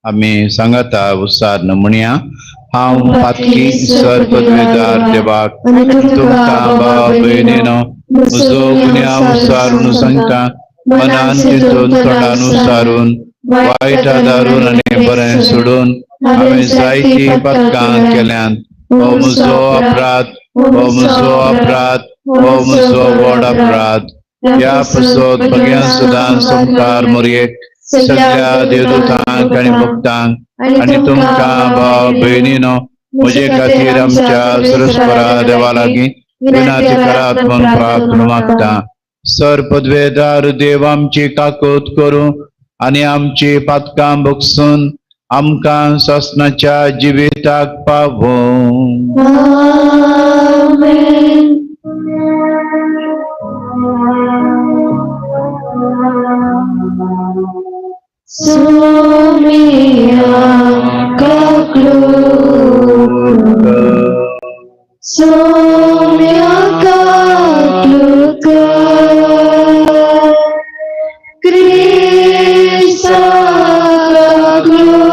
आम्ही सांगता उत्साह म्हणया हांव पातकी सर पदवीदार देवाक तुमकां भाव भयणीनो म्हजो गुन्यांव सारून सांगता मनान चिंतून तोंडान सारून वायट दारून आनी बरें सोडून हांवें जायती पथकां केल्यात हो म्हजो अपराध हो म्हजो अपराध हो म्हजो व्हड अपराध ह्या पासत भगवान सदां संकार मोरयेक सगळ्या देवदूतांक आनी भक्तांक आनी तुमकां भाव भयणीनो म्हजे खातीर आमच्या सरस्वरा देवा लागीं विनाती करात म्हूण प्रार्थना मागता सर पदवेदार देव आमची काकूत करूं आनी आमची पातकां भोगसून आमकां ससनाच्या जिविताक पावों Somia kakluka, Somia kakluka, Krishna kakluka,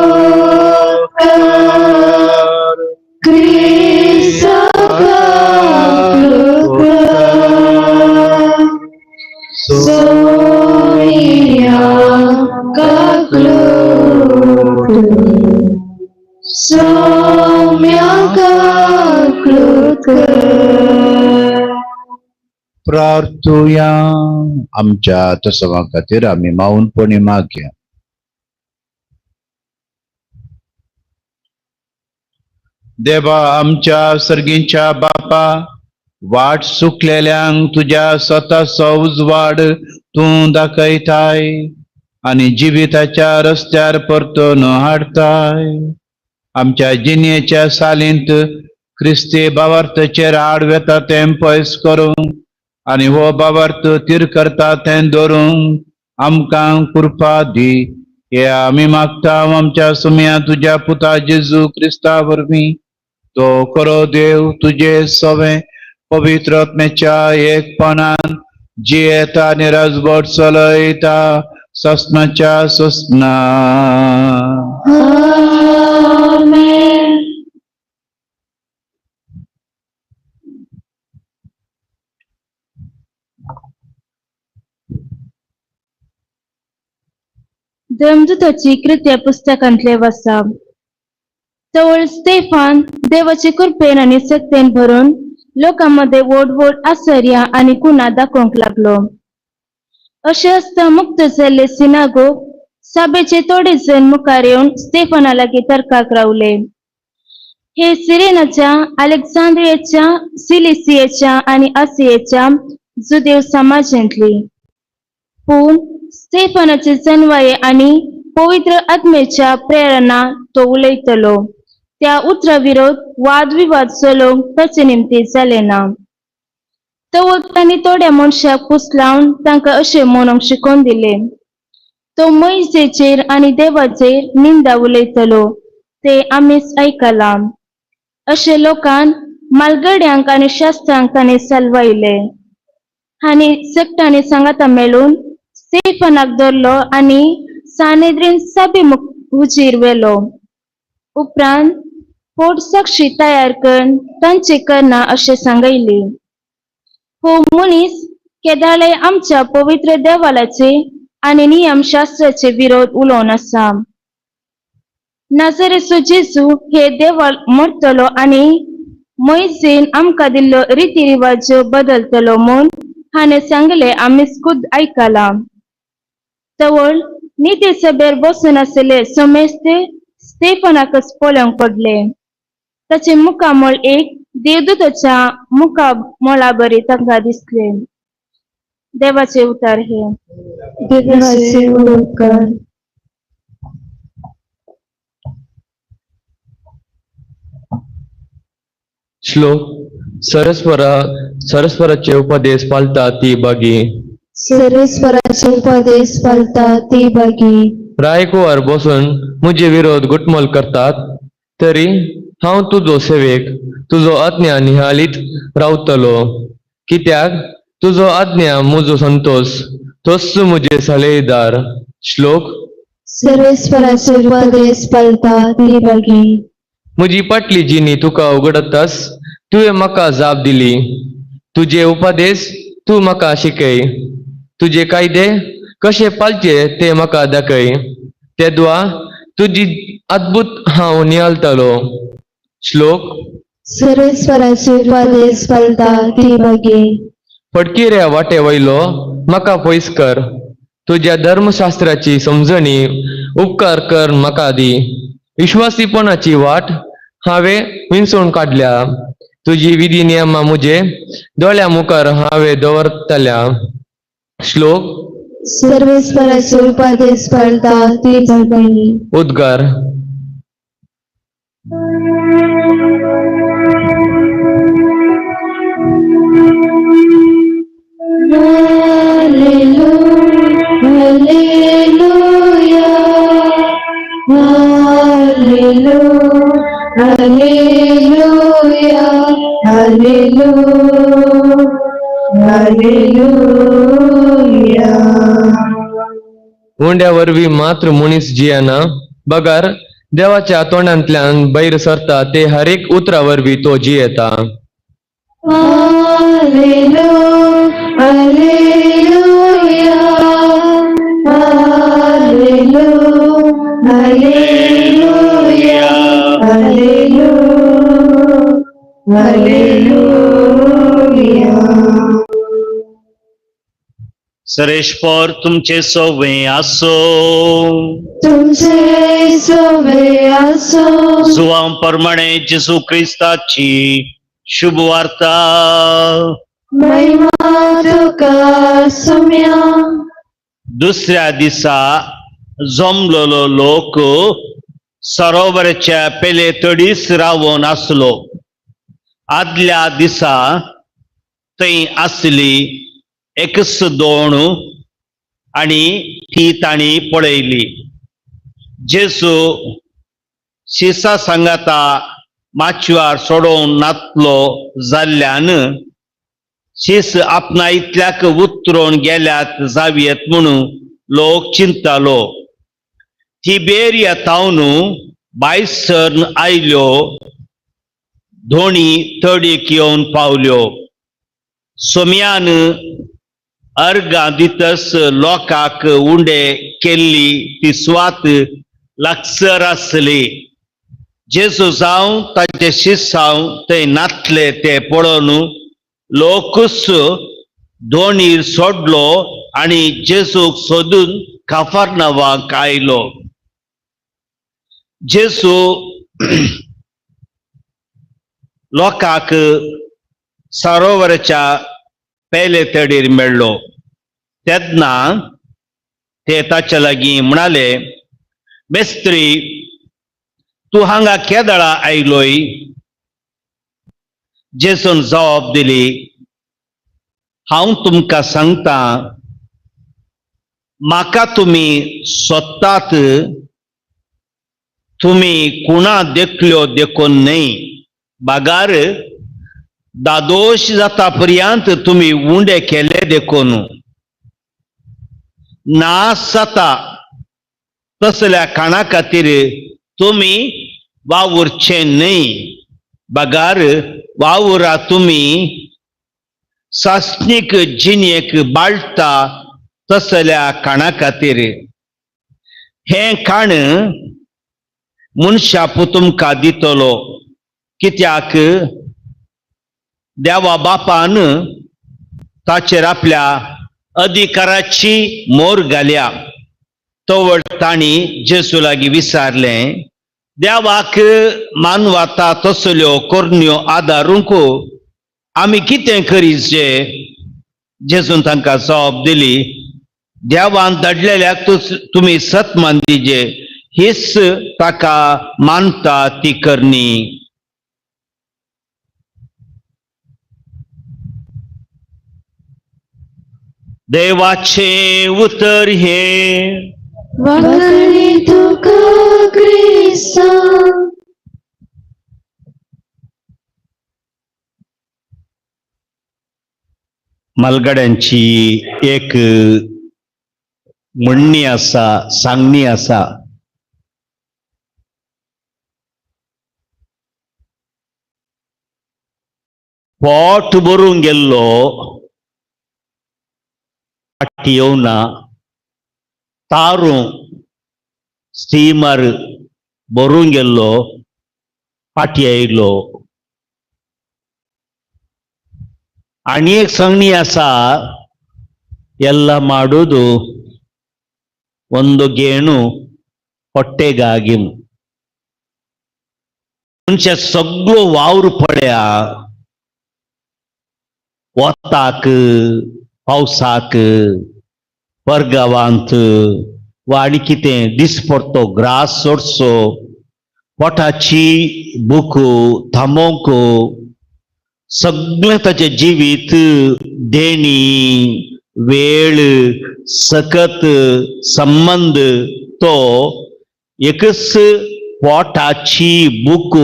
Krishna kakluka, Somia प्रार्थुया आमच्या तसवा खातीर आमी माऊनपणी मागया देवा आमच्या सर्गीच्या बापा वाट सुकलेल्यांक तुझ्या स्वताचो उजवाड तूं दाखयताय आनी जिविताच्या रस्त्यार परतून हाडताय आमच्या जिणेच्या सालींत क्रिस्ती भावार्थाचेर आड वेता तें पयस करूंक आनी हो भावार्थ तीर करता तें धरूंक आमकां कृपा दी हे आमी मागता आमच्या सुम्या तुज्या पुता जेजू क्रिस्ता वरवीं तो खरो देव तुजे सवे पवित्र आत्म्याच्या एकपणान जियेता आनी राजवट चलयता ससनाच्या ससना Amen. देवदूताची कृत्य पुस्तकांतले वाचप तवळ स्तेफान देवाचे कृपेन आनी सत्तेन भरून लोकांमध्ये वोड आश्चर्य आनी कुणा दाखोवंक लागलो अशें आसता मुक्त जाल्ले सिनागोग सभेचे थोडे जण मुखार येवन स्तेफाना लागीं तर्काक रावले हे सिरेनाच्या अलेक्झांद्रियाच्या सिलिसियाच्या आनी आसियाच्या जुदेव समाजांतली पूण स्तेफानाचे जन्वाये आनी पवित्र आत्म्याच्या प्रेरणा तो उलयतलो त्या उतरा विरोध वादविवाद चलोवंक ताचे निमते जाले ना तो तांणी थोड्या मनशाक फुसलावन तांकां अशें म्हणूंक शिकोवन दिले तो मोइसेचेर आनी देवाचेर निंदा उलयतलो ते आमीच आयकलां अशे लोकान मालगड्यांक आनी शास्त्रांक तांणी सालवायले आनी सेक्टांनी सांगाता मेळून स्तेफानाक धरलो आनी सानेद्रीन सभे हुजीर व्हेलो उपरांत पोट साक्षी तयार करून तांचे करना अशें सांगयली हो मनीस केदाळे आमच्या पवित्र देवालाचे आनी नियमशास्त्राचे विरोध उलोवन आसा नाजरेचो जेजू हे देवाल मरतलो आनी मोइसेन आमकां दिल्लो रितीरिवाज बदलतलो म्हूण हाणें सांगले आमी खुद आयकलां तवळ निते सभेर बसून आसले समेस्ते स्तेफानाकच पळोवंक पडले ताचे मुखामोल एक देवदूताच्या मुखामोला बरी तांकां दिसले देवाचे उतार हे देवाचे उपकार श्लोक सरस्वराचे उपदेश पालता ती बागी सर्वेश्वराचे उपदेश पालता ती बागी रायकोवार बसून मुझे विरोध गुटमोल करतात तरी हांव तुजो सेवेक तुजो आज्ञा निहालीत रावतलो कित्याक तुजो आज्ञा मुजो संतोष तोच मुझे सलयदार श्लोक सर्वेश्वराचे उपदेश पाळता ती बगी. म्हजी पाटली जिनी तुका उगडतस तुवें म्हाका जाप दिली. तुझे उपदेश तू म्हाका शिकय. तुझे कायदे कशे पालचे ते म्हाका दाखय. तेदवा तुजी अद्भुत हांव नियालतलो. श्लोक. सर्वेश्वराचे उपदेश पाळता ती बगी. फडकिऱ्या वाटे वयलो म्हाका पयस कर. तुझ्या धर्मशास्त्राची समजणी उपकार कर म्हाका दी. विश्वासीपणाची वाट हांवें विंचून काडल्या. तुजी विधी नियमां म्हजे दोळ्या मुखार हांवें दवरतल्या. श्लोक. सर्वेश्वराचे उपदेश पाळता ती बगी. उद्गार. Hallelujah, hallelujah, hallelujah, hallelujah, hallelujah. उंड्या वरवीं मात्र मनीस जियेना. बगार देवाच्या तोंडांतल्यान भायर सरता ते हर एक उतरा वरवीं तो जियेता. Hallelujah, hallelujah, hallelujah, hallelujah, hallelujah, hallelujah. सरेश्वर तुमचे सोवे आसो. तुमचे सोवे आसो. जुवां प्रमाणे जेसू क्रिस्ताची शुभ वार्ता. महिमा तुका सुम्या. दुसऱ्या दिसा जमलेलो लोक सरोवराच्या पेले तडीस रावून आसलो. आदल्या दिसा थंय आसली एकच दोण आनी ती ताणी पळयली. जेसू शिसा सांगाता माचवार सोडून नातलो जाल्ल्यान शीस आपणा इतल्याक उतरून गेल्यात जावयेत म्हणून लोक चिंतालो. तिबेरिया तावन बायसर आयल्यो धोणी तडीक येवन पावल्यो. सोम्यान अर्गां दितस लोकांक उंडे केल्ली ती सुवात लागसर आसली. जेसू जावं ताचे शिसांव थंय नातले ते पळोवन लोकूच दोणीर सोडलो आनी जेसूक सोदून कफरनावाक आयलो. जेसू लोकांक सरोवराच्या पेले तडीर मेळ्ळो. तेन्ना ते ताचे लागीं म्हणाले, मेस्त्री, तू हांगा केदळा आयलोय? जेसून जबाब दिली, हांव तुमकां सांगता, म्हाका तुमी सोदतात तुमी कुणा देखल्यो देखून न्हय. बागार दादोश जाता पर्यंत तुमी उंडे केले देखून. नास जाता तसल्या काणा खातीर तुमी वावुरचे न्हय. बागार वावुरा तुमी सासणीक जिणेक बाळटा तसल्या काणा खातीर. हे काण मनशां तुमकां दितलो, कित्याक देवा बापान ताचेर आपल्या अधिकाराची मोर घाल्या. तवळ ताणी जेसू लागीं विचारलें, देवाक मानवता तसल्यो कोरण्यो आदारूंक आमी कितें करीचे? जेसून तांकां जबाब दिली, देवान धाडलेल्याक तुमी सतमान दिजे. हीच ताका मानता ती करणी. देवाचे उतर हे. वगणे तुका क्रिस्ता. मलगड्यांची एक म्हणणी आसा, सांगणी आसा. पोट भरून गेल्लो फाटी येवना, तारू स्टिमर भरून गेल्लो फाटी येयलो. आनी एक सांगणी आसा, ಎಲ್ಲ ಮಾಡೋದು ಒಂದು ಗೇಣು ಹೊಟ್ಟೆಗಾಗಿ. मनशा सगळो वावर पळया, वताक, पावसाक, परगावांत वा आनी कितें दिसपडतो ग्रास सोडचो, पोटाची भूक थांबोवंक सगळें ताचें जिवीत देणी, वेळ, सकत संबंध तो एकच पोटाची भूक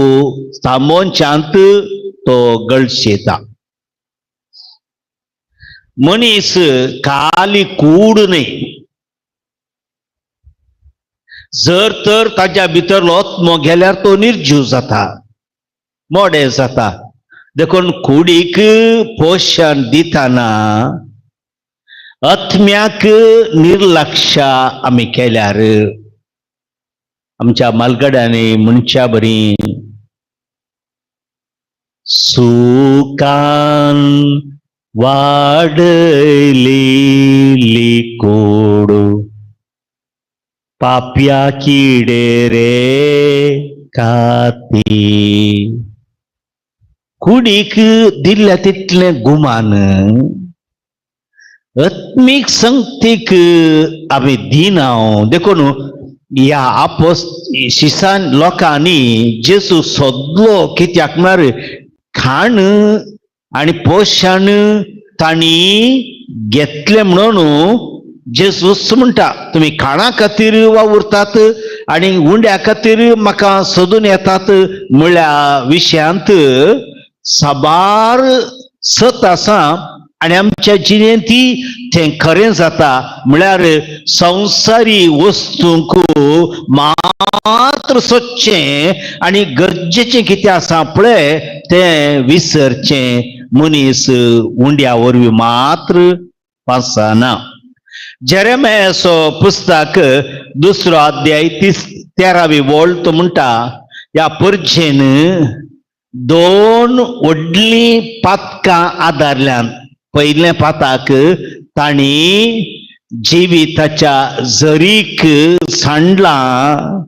थांबोवच्यात तो गळशेता. मनीस खाली कूड न्ही, जर तर ताच्या भितरलो आत्मो गेल्यार तो निर्जीव जाता, मोडे जाता. देखून कुडीक पोषण दिताना आत्म्याक निर्लक्ष आमी केल्यार आमच्या मालगड्यांनी मनशा बरी सुकान वाडलेली कूड पाप्या किडे रे खाती. कुडीक दिल्ल्या तितले गुमान आत्मीक संगतीक आमी दिना. देखून ह्या शिसान लोकांनी जेजू सोदलो कित्याक म्हळ्यार खाण आनी पोषण तांणी घेतले म्हणून जेजूस म्हणटा तुमी खाणा खातीर वावुरतात आनी उंड्या खातीर म्हाका सोदून येतात म्हळ्या विशयांत साबार सत आसा. आनी आमच्या जिणेंती तें खरें जाता म्हळ्यार संवसारी वस्तूंक मात्र सोदचें आनी गरजेचें कितें आसा पळय तें विसरचें. मनीस उंड्या वरवीं मात्र वाचना. जेरेमियाचो पुस्तक 2 अध्याय 13वी ओळ तो म्हणटा ह्या परजेन 2 व्हडलीं पातकां आदारल्यान. पयले पाताक तांणी जिविताच्या झरीक सांडलां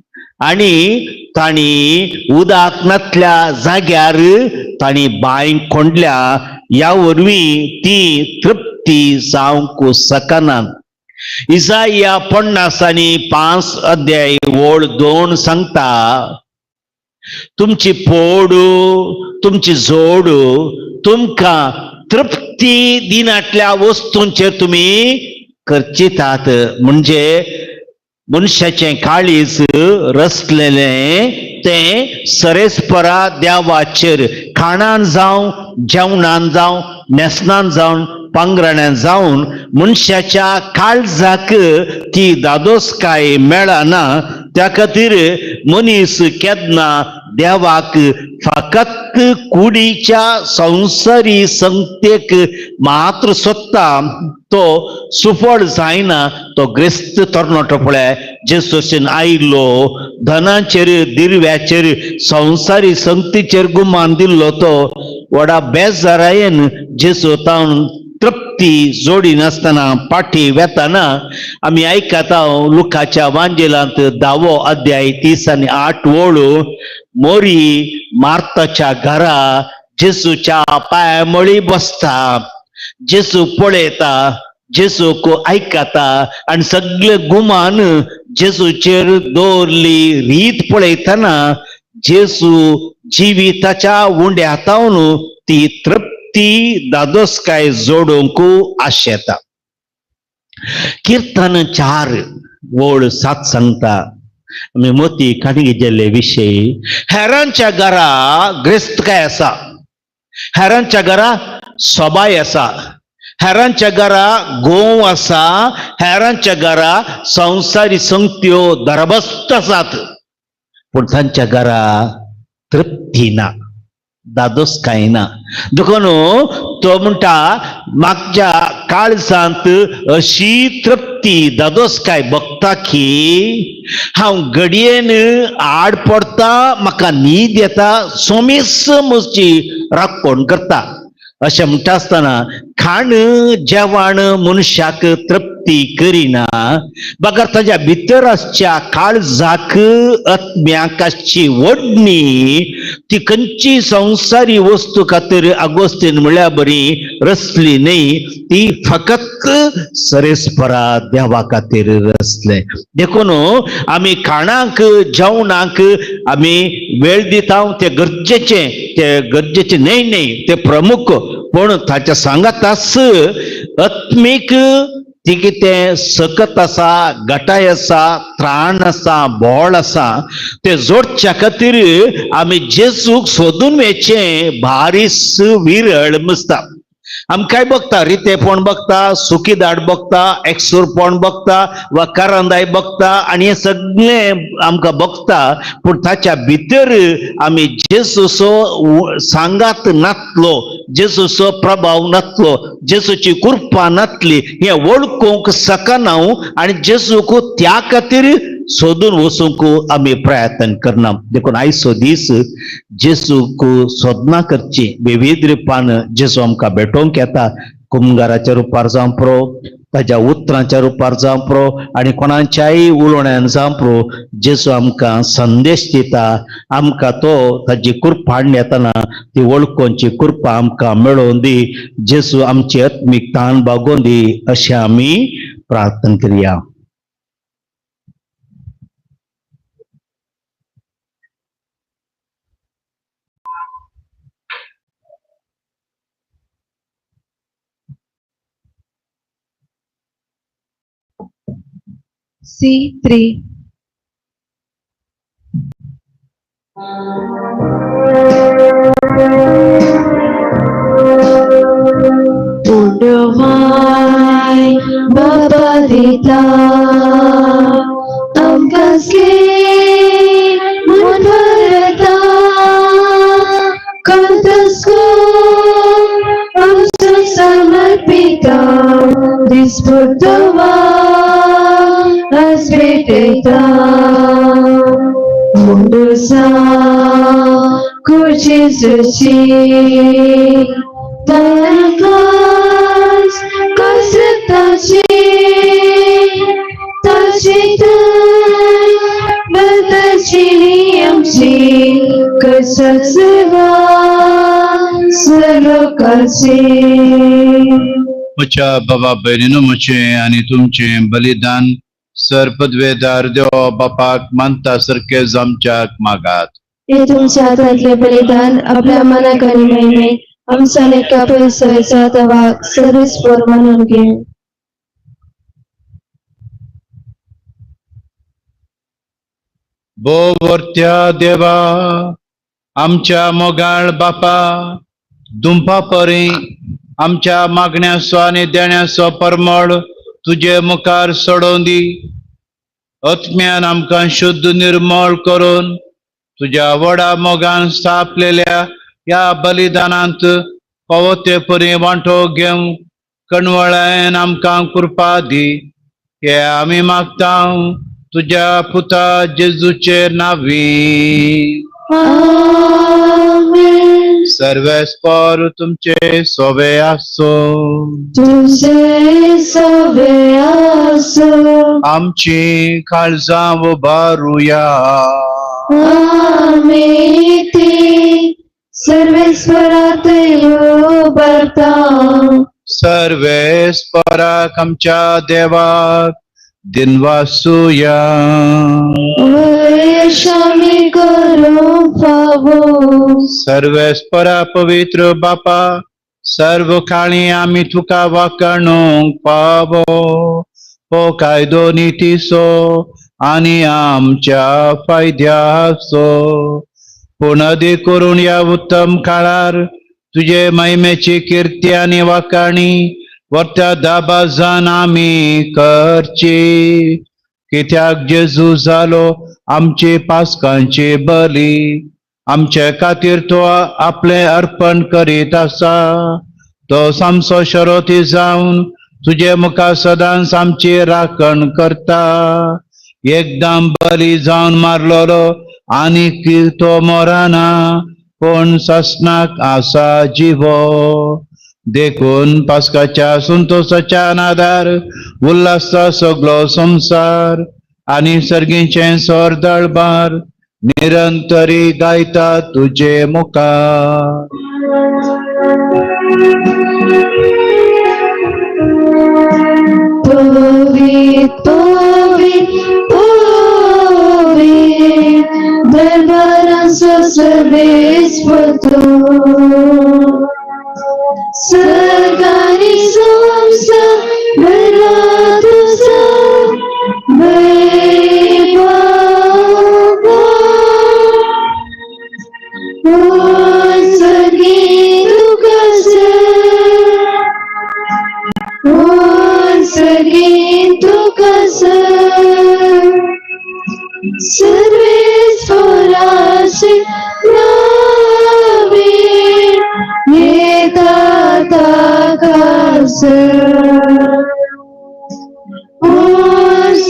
आनी तांणी उदक नातल्या जाग्यार तांणी बांय कोंडल्या. ह्या वरवीं ती तृप्ती जावंक शकना. इसाया 50 अध्याय ओळ 2 सांगता तुमची पोड तुमची जोड तुमकां तृप्ती दिनातल्या वस्तूंचेर तुमी खर्चितात. म्हणजे मनशाचें काळीज रचलेलें तें सरेस्परा देवाचेर खाणान जावं जेवणान जावं न्हेसणान जावन पांघराण्यान जावन मनशाच्या काळजाक ती दादोसकाय मेळना. त्या खातीर मनीस केन्ना देवाक फकत कुडीच्या संवसारी संगतेक मात्र सोदता तो सुफळ जायना. तो ग्रेस्त तरणाटो पळय जेजून आयिल्लो धनाचेर दिरव्याचेर संवसारी संगतीचेर गुमान दिल्लो तो व्हडा बेजारायेन जेजू तावन तृप्ती जोडी नासतना पाठी वेताना. आमी आयकता लुकाच्या वांजेलांत 10 अध्याय 30 आनी 8 ओळ मोरी मार्ताच्या घरा जेजूच्या पांयमळी बसता. जेजू पळयता, जेजूक आयकता आनी सगळे गुमान जेजूचेर दवरली रीत पळयतना जेजू जिविताच्या उंड्यातावन ती तृप्ती दादोसकाय जोडूंक आशेता. कीर्तन 4 ओळ 7 सांगता आमी मोती काणी गेल्ले विशयी. हेरांच्या घरा ग्रेस्त काय आसा, हेरांच्या घरा सोबाय आसा, हेरांच्या घरा गोव आसा, हेरांच्या घरा संसारी संगत्यो दरबस्त आसात, पूण तांच्या घरा तृप्ती ना, दादोसकाय ना. देखून तो म्हणटा मागच्या काळजांत अशी तृप्ती दादोसकाय बघता की हांव घडयेन आड पडता, म्हाका न्हीद येता, सोमीस म्हजी राखण करता. अशें म्हणटा आसतना खाण जेवण मनशाक तृप्ती करिना, बगर ताच्या भितर आसच्या काळजाक आत्म्याक आसची ओडणी ती खंयची संसारी वस्तू खातीर आगोस्तीन म्हळ्या बरी रचली न्ही, ती फकत सरेस्परा देवा खातीर रचले. देखून आमी खाणाक जेवणाक आमी वेळ दिता, ते गरजेचे न्ही, ते प्रमुख, पण ताच्या सांगाताच आत्मीक ती कितें सकत आसा, गटाय आसा, त्राण आसा, बोळ आसा, ते जोडच्या खातीर आमी जेजूक सोदून वेचें भारीस विरळ दिसता. आमी काय बघता, रितेपण बघता, सुखीदाड बघता, एकसूरपण बघता, वा कारांदाय बघता, आणि हे सगळे आमकां बघता, पूण ताच्या भितर आमी जेजूचो सांगात नातलो, जेजूचो प्रभाव नातलो, जेजूची कृपा नातली, हे वळखूंक शकना आनी जेजूक त्या खातीर सोदून वचूंक आमी प्रयत्न करना. देखून आयचो दीस जेजूक सोदना करची विविध रुपान जेजू आमकां भेटोवंक येता. कुमगाराच्या रुपार जावं पुरो, ताच्या उतरांच्या रुपार जावं पुरो, आनी कोणाच्याय उलोवण्यान जावं पुरो, जेजू आमकां संदेश दिता. आमकां तो ताची कृपा हाडून येतना ती वळखोवची कृपा आमकां मेळोवन दी. जेजू आमची आत्मीक ताण बागोवन दी, अशें आमी प्रार्थना करया. C3. Udohai Bapa Dita Amkasli Munfarata Kantasku Amsa Samarpita Disputava Asveteta Mundusa Kurchisuchi Tanakas Kasetachi Tachitan Batachini Amchi Kasatseva Salokachi. म्हज्या बाबा बहिणीनो, म्हजे आनी तुमचे बलिदान सरपदवेदार देव बापाक मानता सारखे आमच्याक मागात. हे तुमच्या हातातले बलिदान आपल्या मनाक आणि महिमेक आमचा लेखा परिसराचा तवा सर्वस्वर म्हणून घे. बोवर्त्या देवा, आमच्या मोगाळ बापा, दुंपा परी आमच्या मागण्याचो आनी देण्याचो परमळ तुझे मुखार सोडोवन दी. आत्म्यान आमकां शुद्ध निर्मळ करून तुझ्या व्हडा मोगान स्थापलेल्या ह्या बलिदानांत पवते परी वांटो घेवंक कणवळ्यान आमकां कृपा दी. हे आमी मागता तुझ्या पुता जेजूचे नावी. आमेन. सर्वेस्पर तुमचे सोवे आसो. तुझे सवे आसो. आमची काळजां उबारुया. आमी ती सर्वेश्वरात उबारता. सर्वेस्पराक आमच्या देवाक दिनवासूया. वैशामी करूं फावो. सर्वेस्परा पवित्र बापा, सर्व काळी आमी तुका वाकणूंक पावो. हो कायदो नितीचो आनी आमच्या फायद्याचो. पूण अधिक करून या उत्तम काळार तुझे महिमेची कीर्ती आनी वाकाणी वर्त्या दाबाजान आमी करची कित्याक जेजू जालो आमचे पासकांचे बली आमचे खातीर तो आपले अर्पण करीत आसा तो सामसो शरोती जावन तुझे मुखार सदांच आमची राखण करता एकदम बली जावन मारलोलो आनी तो मोराना पण ससनाक आसा जिवो देखून पास्काच्या संतोषाच्या नादार उल्हासा सगळो संसार आनी सर्गीचे स्वर दळबार निरंतरी गायता तुझे मुखार पवित्र पवित्र पवित्र दरबारांचो सर्वेस्वर तूं सर्गांनी संसार भरला तुझा वैभव सर्गी तुका सर्गी तुका सर्वेस्वराचे नावे येता ताका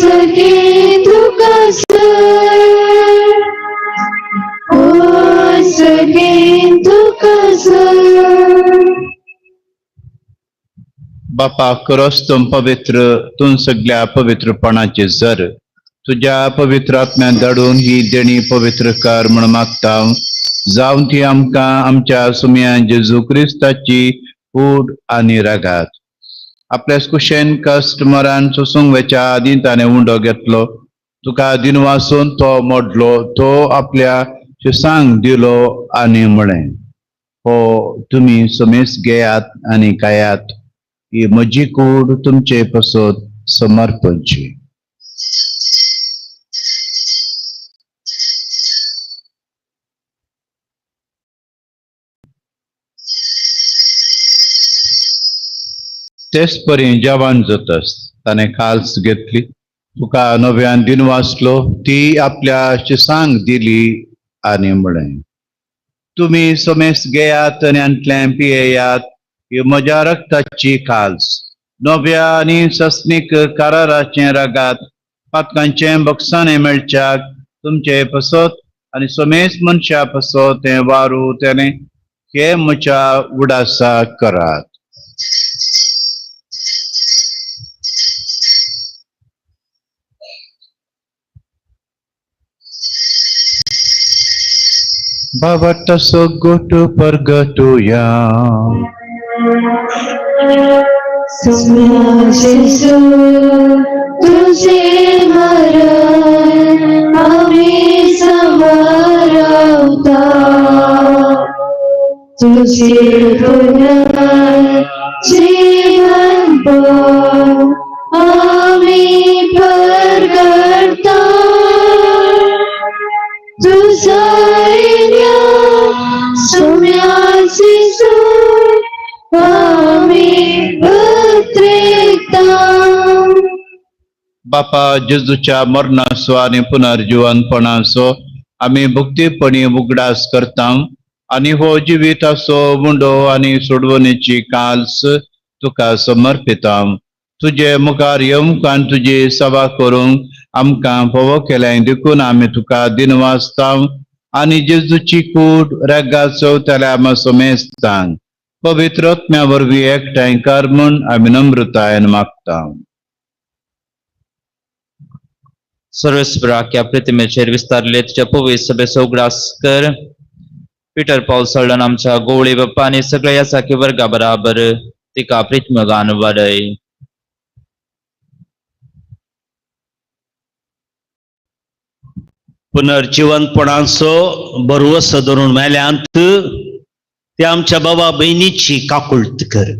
सर्गी तुका सर्गी तुका बापा खरोच पवित्र तूं सगळ्या पवित्रपणाचे जर तुझ्या पवित्र आत्म्यान धाडून ही देणी पवित्र कर म्हण मागता जावन ती आमकां आमच्या सुमयान जेजू क्रिस्ताची कूड आनी रागात आपल्या कुशेन कश्ट मरान सोसूंक वेच्या आदी ताणें उंडो घेतलो तुका दिनवासून तो मोडलो तो आपल्या शिसांक दिलो आनी म्हळें हो तुमी समेस घेयात आनी खायात ही म्हजी कूड तुमचे पसत समर्पणची तेच परी जेवण जातस ताणें खाल्स घेतली तुका नव्यान दिन वाचलो ती आपल्या शिसांक दिली आनी म्हळें तुमी समेस घेयात आनी आंतल्यान पियेयात ही म्हज्या रक्ताची खाल्स नव्या आनी सस्नीक कराराचे रागात पातकांचे बक्षाने मेळच्याक तुमचे पसत आनी समेस मनशा पसत तें वारू तेणे हे म्हज्या उडासा करात Bhavata sogotu pargatuya Jesu तुझे मरण आम्ही समरवता तुझे पुनः जीवन पाव आम्ही प्रगटता तुझा सौम्याची सोय आम्ही पत्रिकता बापा जेजूच्या मरणाचो आनी पुनर्जीवनपणाचो आमी भक्तीपणी उगडास करता आनी हो जिविताचो मुंडो आनी सोडवणेची काल्स तुका समर्पिता तुझे मुखार येवंक तुजी सभा करूंक आमकां फोव केल्याय देखून आमी तुका दिन वाचता आनी जेजूची कूड रेगा चवताल्या मातसो मेजतांक पवित्र आत्म्या वरवीं एकठांय कर म्हूण आमी नम्रतायेन मागता सर्वेस्परा ह्या प्रतिमेचेर विस्तारले तुझ्या पवित्र सभेचो उगडास कर पीटर पॉल सळन आमच्या गोवळी बाप्पा आनी सगळ्या ह्या साखी वर्गा बराबर तिका प्रित्मगान वाडय पुनर्जीवनपणाचो बरवस धरून मेल्यांत ते आमच्या बाबा बहिणीची काकुळट कर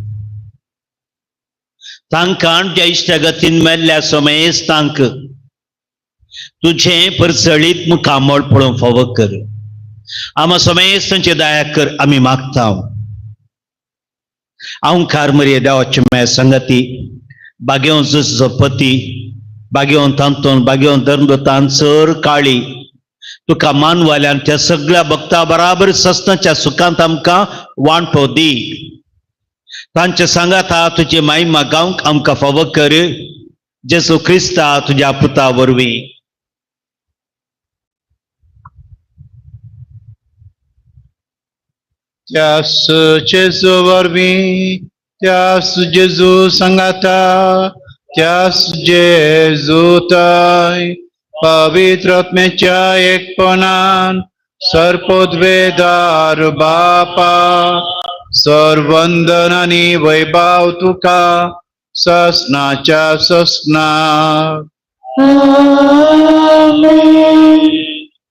तांकां त्या इश्टगतीन मेल्ल्या समेस तांक तुझे परचळीत मुखामळ पळोवंक फावो कर आम समेस तांचे दया कर आमी मागता हांव खार मरे देवाचे मे संगती बागेवन पती बागेवन तांतून बागेवन धर्मदत्तान सर काळी तुका मानवाल्यान त्या सगळ्या भक्ता बराबर ससनाच्या सुखांत आमकां वांटो दी तांचे सांगात तुझे महिमा गावंक आमकां फावो कर जेसू क्रिस्ता तुझ्या पुता वरवीं त्यास जेजू वरवीं त्यास जेजू संगाता त्यास जेजू तय पवित्र आत्म्याच्या एकपणान सर्पोद्वेदार बापा सर्वंदन आनी वैभव तुका ससनाच्या ससना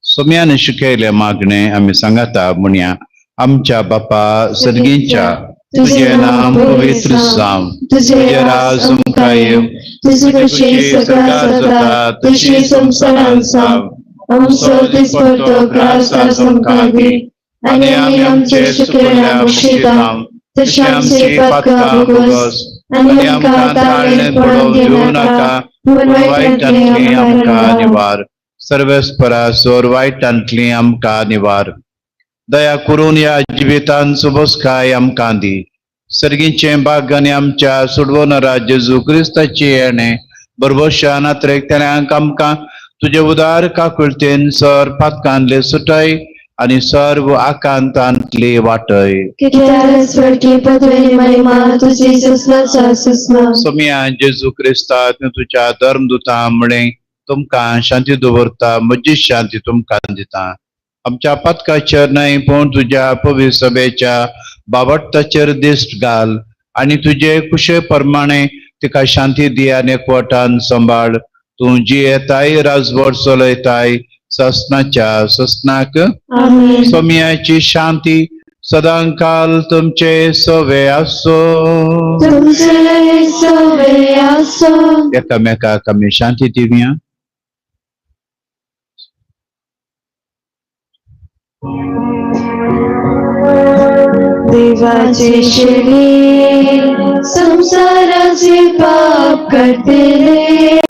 सोम्यान शिकयले मागणे आम्ही सांगाता म्हणया आमच्या बापा सर्गींच्या तुझे नाम पवित्र जावं तुझे राज येवं तुझी खुशी सकाळ जाता तशी संसारांत जावं आमचो दिसपडटो ग्रास आमकां दी आनी आमी आमचे शुक्रांना बक्षितां तशी आमची पातकां भोगोस आनी आमकां ताळणेंत पडोवंक दिवं नाका पूण वायटांतली आमकां निवार सर्वेस्परा सोर वायटांतली आमकां निवार दया करून या जिवितान सुबोसकाय आमकां दी सर्गीचे भाग्याने आमच्या सुडवणारा जेजू क्रिस्ताची येणे बरोबरशा नात्रेकत्यांक आमकां तुझे उदार काकुळतेन सर पातकांतले सुटय आनी सर्व आकांतांतली वाटय सोम्या जेजू क्रिस्ता तुझ्या धर्मदुता मुळे तुमकां शांती दवरता म्हजी शांती तुमकां दिता आमच्या पातकाचेर न्हय पूण तुझ्या पवित्र सभेच्या बाबट्टाचेर दिश्ट घाल आनी तुझे कुशे प्रमाणे तिका शांती दी आनी एकवटान सांबाळ तूं जी येताय राजवट चलयताय ससनाच्या ससनाक सोम्याची शांती सदांकाल तुमचे सवे आसो एकामेकाक आमी शांती दिवया देवाचे शरीर संसाराचे पाप करते रे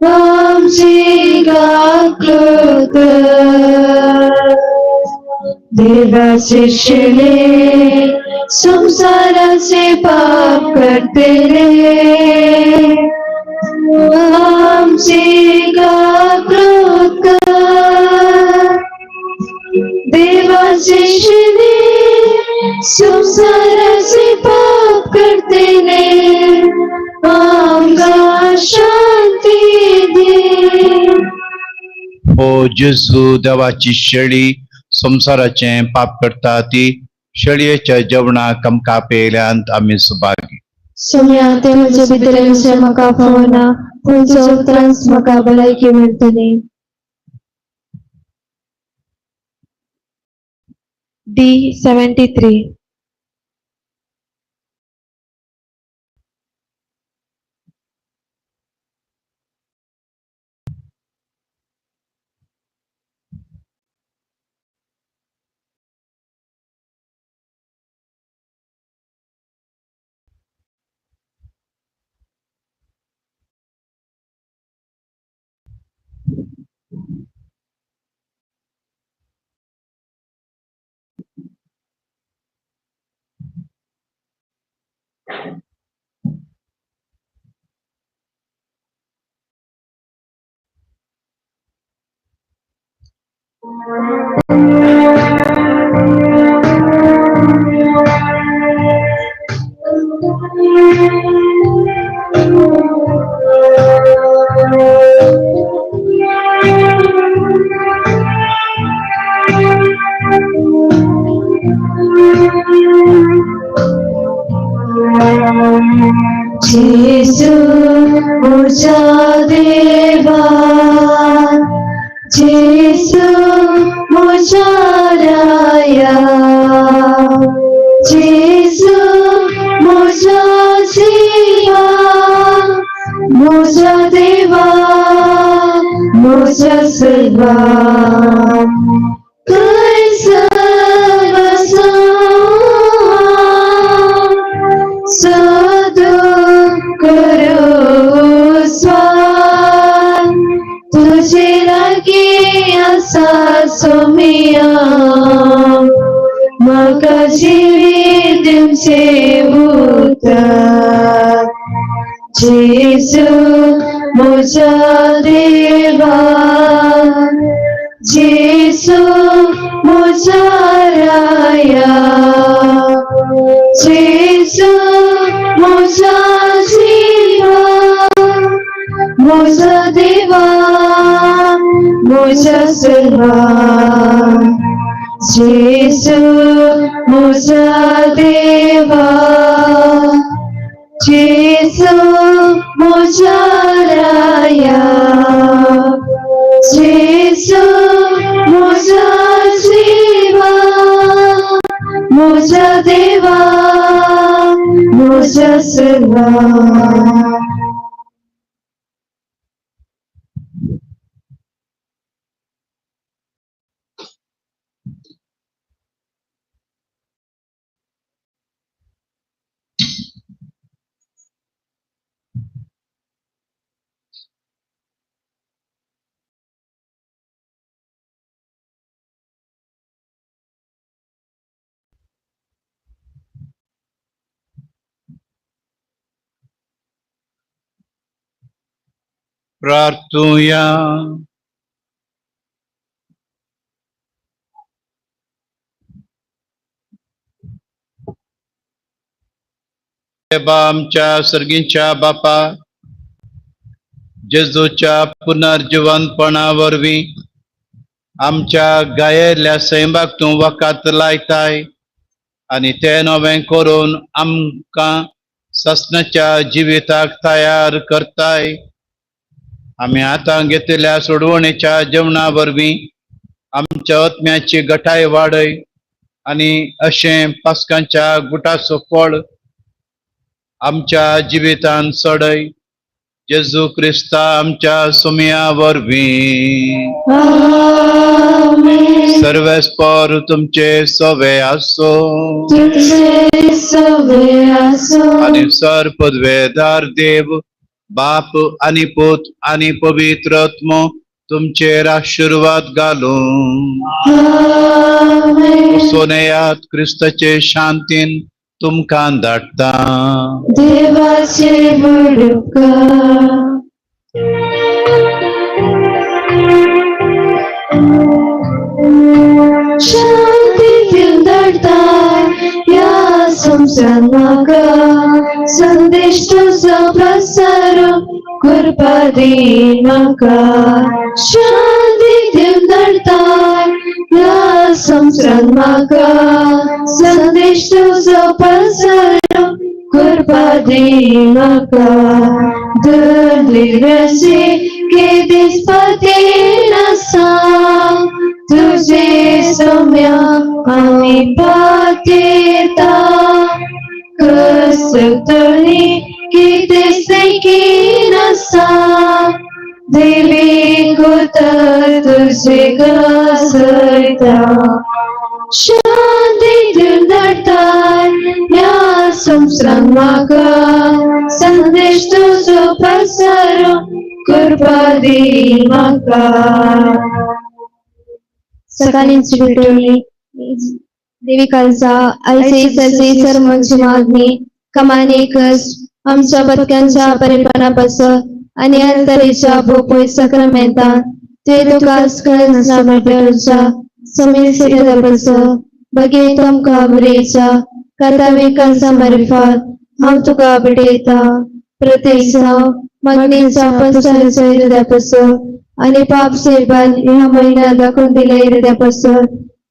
आमची गाकृत देवाचे शरीर संसाराचे पाप करते रे आमची गाकृत देवाचे शरीर संसाराचे पाप करते ने आमकां शांती दे ओ जेजू देवाची शेळी संसाराचे पाप करता ती शेळयेच्या जेवणाक आमकां पेयल्यांत आमी सुभागी सोम्या ते म्हजे भितर म्हाका फावना पूण चवत्रांस म्हाका भलायकी मेळटली D73 जेसू मुझा देवा जेसू मुझा राया जेसू मुझा जीवा मुझा देवा मुझा सर्वा कैसा बसा सोमिया म्हाका जिवीत दिवचे उतर जेजू म्हज्या देवा जेजू म्हज्या राया जेजू म्हज्या जिवा म्हज्या देवा म्हज्या सर्वा जेजू म्हज्या देवा जेजू म्हज्या राया जेजू म्हज्या जिवा म्हज्या देवा म्हज्या सर्वा प्रार्थूया. देवा आमच्या सर्गीच्या बापा, जेजूच्या पुनर्जिवनपणा वरवीं आमच्या गायेल्या सैमाक तूं वकात लायताय आनी ते नवें करून आमकां ससनाच्या जिविताक तयार करताय. आमी आतां घेतिल्ल्या सोडवणेच्या जेवणा वरवीं आमच्या आत्म्याची घटाय वाडय आनी अशें पास्कांच्या गुटाचो फळ आमच्या जिवितान सडय. जेजू क्रिस्ता आमच्या सुमया वरवीं आमेन. सर्वेस्पर तुमचे सवे आसो तुझे सवे आसो आनी सर्पद्वेदार देव बाप आनी पूत आनी पवित्र आत्मो तुमचेर आशीर्वाद घालून आमेन. सोनेयात क्रिस्ताचे शांतीन तुमकां धाडटा. देवाचे बडुकार शांतीतील धाडता या संवसारान म्हाका संदेश तुजो प्रसार करपा दी म्हाका शांतीतील धाडता या संवसारान म्हाका संदेश तुजो प्रसार करपा दी म्हाका दर्दिराचे केदीस पतेन आसा तुझे सौम्या आमी पातेता कसतणी कितें सेकीन आसा देवी कोतर तुझे घसयता शांतीतील धाडता या संवसारान म्हाका संदेश तुजो प्रसार करपा दी म्हाका. सकाळींची विटोळी देवी कालचा आयचे सर्वांची मागणी कमानेकस आमच्या बदक्यांच्या परिपानापासून आणि अंतरेच्या बोपोय सक्रामेंता ते तुकास कळसना मेटलच्या समीर सिद्धपासून बगे तुमका बरेच्या कथावे कालचा मार्फत हांव तुका भेटयता प्रत्येक मागणीचा पसराच्या हृदयापासून आणि पाप सेवान ह्या महिन्यात दाखवून दिल्या हृदयापासून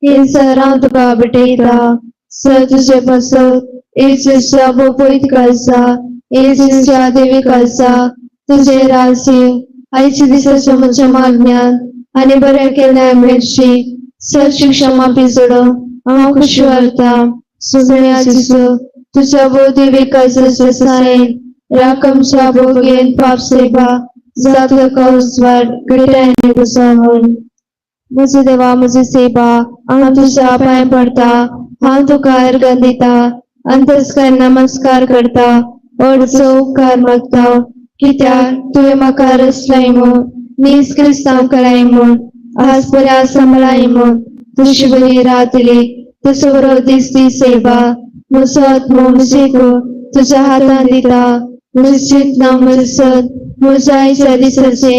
हे सर हांव तुका भेटयता. सर तुझे पासून येशूच्या बोपोयत कालसा येशूच्या देवी कालसा तुझे रासी आयच्या दिसाच्या म्हज्या मागण्यान आणि बरें केल्या मेळची सर शिक्षा माफी सोडो हांव खुशी वारता. सुजण्या जिसू तुझ्या भोव देवी कालसाचे सायन राकमच्या भोगेन पाप सेवा जातलो कौसवार गटायने घुसावून म्हजे देवा म्हजी सेवा हांव तुझ्या पांय पडता हांव तुका अर्घ दिता अंतस्कार नमस्कार करता अर्जो उपकार मागता कित्याक तुवें म्हाका रचलय म्हूण नीज क्रिस्तांव कराय म्हूण आज बऱ्या सांभाळाय मग तुझी बरी राहतली तुझं बरोबर दिसती सेवा मुसत मोमसेको तुझ्या हातात दिता मुसित नामसत मुजायच्या दिसाचे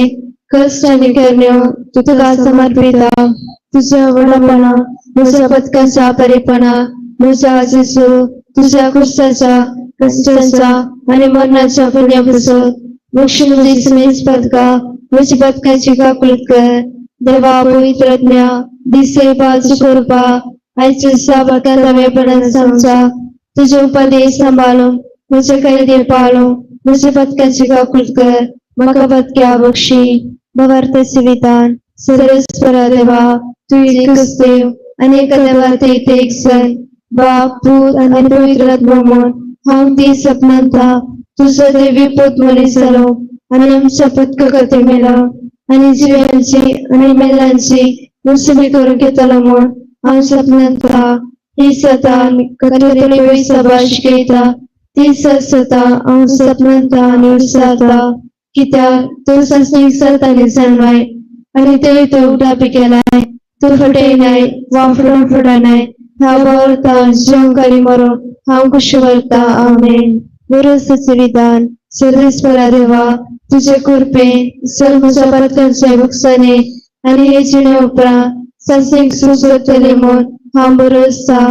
कष्ट आणि करण्या तुका समर्पिता तुझ्या वडपणा मुझ्या पथकांचा परीपणा मुझ्या आजीसो तुझ्या कुस्ताचा कष्टांचा आणि मरणाच्या पुण्यापुसत मुक्षमुदी समेस पथका मुझी पथकाची काकुलत कर देवा पवित्रज्ञा दिसे बाजू कृपा आयच्या साबकांचा वेपणा समजा तुझे उपदेश सांभाळून मुझे कैदे पाळून मुझे पथकाची काकुलत कर मका पथक्या बक्षी भवार्थाचे विधान सर्वेश्वरा देवा तू एकच देव अनेक देवाते एक सण बाप पूत आणि पवित्र म्हणून हम ती सपनांता तुझं देवी पोत म्हणे सर्व आणि आमच्या पथक करते मेला आणि जीवांची आणि मेलांची मुसबी करून घेतला म्हणून आम सपनांता ही सता कथोली सभाष घेता ती सता आम सपनांता आणि उत्साहता की त्या तो संस्निक सरताने जाणवाय आणि ते तो उठापी केलाय तो फटे नाही वाफडून फटा नाही हा वरता जंकारी मरो हा कुशवरता आमेन विरोधाचे विधान सर्वेश्वरा देवा तुझे कृपे सर्व पथकांचे बुक्साने आणि हे जिणे उपरा संस्निक सुसरतले मन हा भरोसा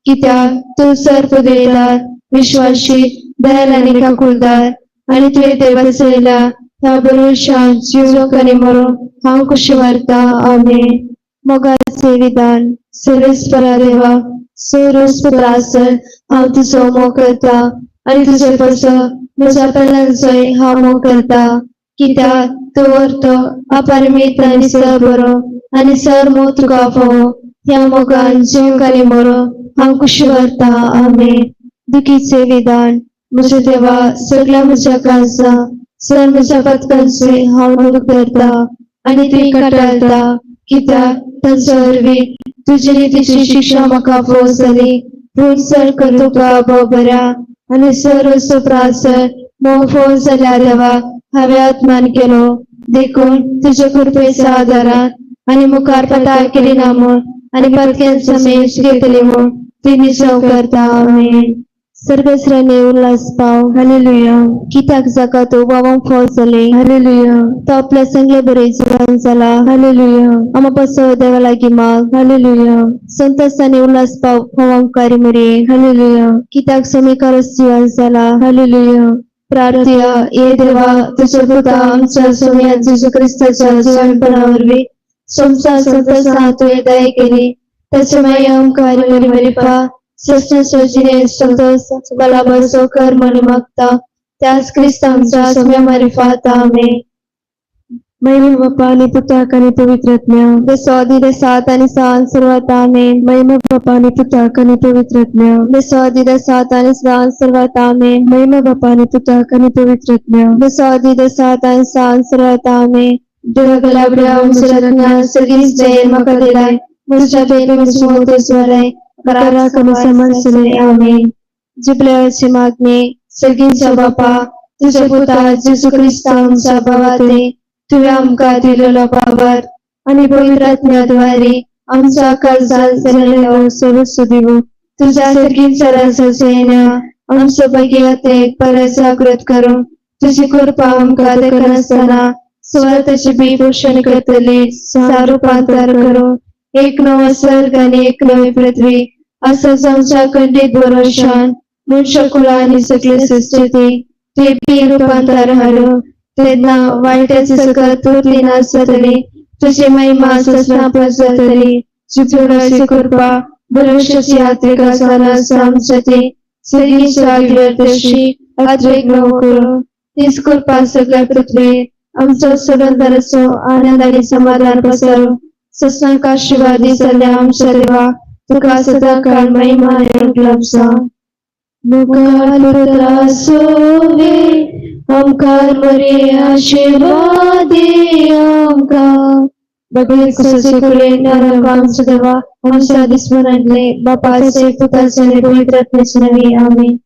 की त्या तो सर्प देदार विश्वासी दयाल आणि काकुलदार आणि तुझे ते बसलेला ह्या भरोशा जीव करी मरो हा कुशवरता आमेन मोगाचे विधान सर्वेश्वरा देवा सर्वच प्रासन हा तुझो मोग करता आणि तुझे पस माझ्या पहिल्यांचोय हा मोग करता की त्या तो अर्थ अपरिमित आणि सर बरो आणि सर मो तुका फोवो ह्या मोगान जीव करी मरो हा कुशवरता आमेन दुखीचे विधान मुझे देवा सगळ्या म्हज्या काळजा सर म्हज्या पथकांचे हांव मोग करता आणि तुवें कटाळटा कित्याक तांच्या वरवीं तुजे नितीची शिक्षा म्हाका पोसली पूण सर कर तुका भाव बऱ्या आणि सर्व प्रासर मोग फोव जाल्यार देवा हांवें आत्मान केलो देखून तुजे कृपेच्या आदारान आणि मुखार पताळ केली ना म्हूण आणि पथक्यांचा मेश घेतली म्हूण ती निसव करता आमेन सर्वेश्वराने उल्हास पाव हालेलुया कित्याक जाका तो वावंक फोव जाले हालेलुया तो आपल्या संगले बरे जीवन जाला हालेलुया आमा बसो देवा लागी माग हालेलुया संतोषाने उल्हास पाव फोवंकारी मरे हालेलुया कित्याक समीकारस जीवन जाला हालेलुया प्रार्थया ये देवा तुझे पुता आमच्या सोम्या जेजू ख्रिस्ताच्या जीवनपणावरवी सोमचा संतोषा तुवें दया केली त्याचे माय अहंकारी मरी मरी पा सस्न सोजिने संतोष बलाबसो कर म्हणे मागता त्याच ख्रिस्तांच्या सोम्या मारिफात आमेन महिमा बापा आणि पुत्राक आणि पवित्रज्ञा बेसवादी दे सात आणि सहा सर्वात आमेन महिमा बापा आणि पुत्राक आणि पवित्रज्ञा बेसवादी दे सात आणि सहा सर्वात आमेन महिमा बापा आणि पुत्राक आणि पवित्रज्ञा बेसवादी दे सात आणि सहा सर्वात आमेन देवा गलाबड्या उंचरज्ञा सगळीच जय मका दिलाय मुझ्या बेले मुझे मोते स्वराय करा कमी समजले आमेन जिबल्याची मागणी सगळींच्या बापा तुझ्या पुता जेजू ख्रिस्त आमच्या भावाते तुवें आमकां दिलेलो बाबर आणि पवित्रात्म्याद्वारे आमचा काळजाल जाल्लेलो सर्वस्व दिवो तुझ्या सर्गींच्या राजाचे येण्या आमचो भाग्याते परत जागृत करून तुझी कृपा आमकां देखनासतना स्वार्थाची बी पोषण करतली सारूपांतर करून एक नवा स्वर्ग आणि एक नवी पृथ्वी असंच आमच्या खंडित भरोशान मनुष्य कुला आणि सगळे सृष्टी ते बी रूपांतर हाडून तेन्ना वाईटाची सकत उरली नासतली तुझी महिमा ससना पसरतली चिपळाची कृपा भरोशाची यात्रिका सारास आमच्या ती सगळी आग्रदर्शी अद्वेग नव करून तीच कृपा सगळ्या पृथ्वी आमचा सुरंदरसो आनंद आणि समाधान पसरू ससनाक आशीर्वादी सल्ल्या आमच्या देवा तुका सदा काळ महिमा आणि लपसा मुखार पुत्रा सोवे आमकां बरे आशीर्वाद दे आमकां बगळे कुसचे कुळे नरक आमच्या देवा आमच्या दिसमनांतले बापाचे पुताचे आणि पवित्रात्म्याचे नावे आमेन